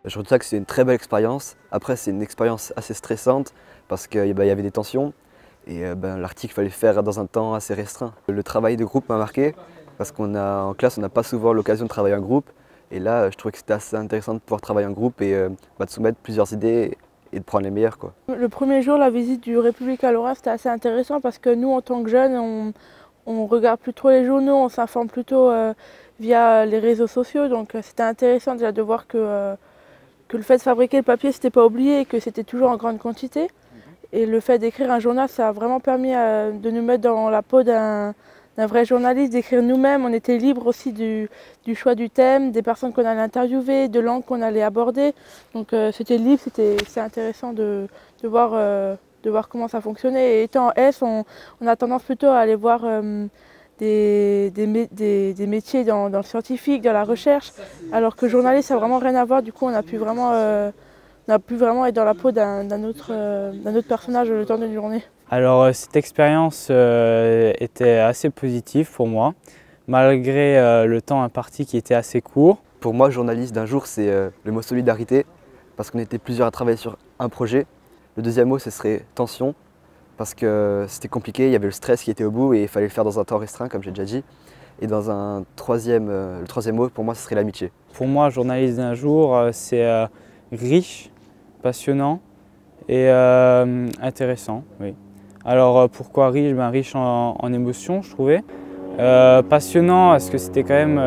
Je retiens que c'est une très belle expérience. Après, c'est une expérience assez stressante parce qu'il y avait des tensions et l'article fallait faire dans un temps assez restreint. Le travail de groupe m'a marqué parce qu'en classe, on n'a pas souvent l'occasion de travailler en groupe. Et là, je trouvais que c'était assez intéressant de pouvoir travailler en groupe et de soumettre plusieurs idées et de prendre les meilleures, quoi. Le premier jour, la visite du République à Lorrain, c'était assez intéressant parce que nous, en tant que jeunes, on regarde plus trop les journaux, on s'informe plutôt via les réseaux sociaux. Donc c'était intéressant déjà de voir que le fait de fabriquer le papier, c'était pas oublié et que c'était toujours en grande quantité. Et le fait d'écrire un journal, ça a vraiment permis de nous mettre dans la peau d'un vrai journaliste, d'écrire nous-mêmes. On était libre aussi du choix du thème, des personnes qu'on allait interviewer, de langues qu'on allait aborder. Donc c'était libre, c'est intéressant de voir comment ça fonctionnait. Et étant en S, on a tendance plutôt à aller voir des métiers dans le scientifique, dans la recherche, alors que journaliste, ça n'a vraiment rien à voir. Du coup, on a pu vraiment être dans la peau d'un autre personnage le temps d'une journée. Alors cette expérience était assez positive pour moi, malgré le temps imparti qui était assez court. Pour moi, journaliste d'un jour, c'est le mot solidarité parce qu'on était plusieurs à travailler sur un projet. Le deuxième mot, ce serait tension parce que c'était compliqué, il y avait le stress qui était au bout et il fallait le faire dans un temps restreint, comme j'ai déjà dit. Et dans le troisième mot, pour moi, ce serait l'amitié. Pour moi, journaliste d'un jour, c'est riche, passionnant et intéressant. Oui. Alors pourquoi riche? Riche en émotions, je trouvais. Passionnant parce que c'était quand même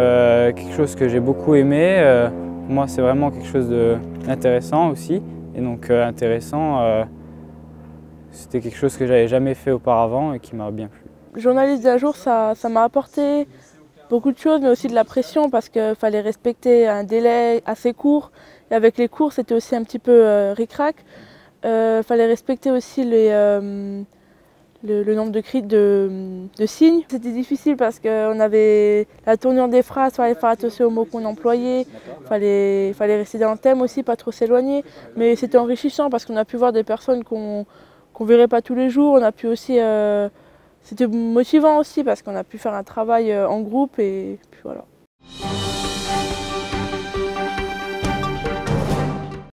quelque chose que j'ai beaucoup aimé. Pour moi, c'est vraiment quelque chose d'intéressant aussi. Et donc intéressant, c'était quelque chose que j'avais jamais fait auparavant et qui m'a bien plu. Journaliste d'un jour, ça m'a apporté beaucoup de choses, mais aussi de la pression parce qu'il fallait respecter un délai assez court. Et avec les cours, c'était aussi un petit peu ric-rac. Fallait respecter aussi le nombre de signes. C'était difficile parce qu'on avait la tournure des phrases, il fallait faire attention aux mots qu'on employait, fallait rester dans le thème aussi, pas trop s'éloigner. Mais c'était enrichissant parce qu'on a pu voir des personnes qu'on verrait pas tous les jours. On a pu aussi, c'était motivant aussi parce qu'on a pu faire un travail en groupe et puis voilà.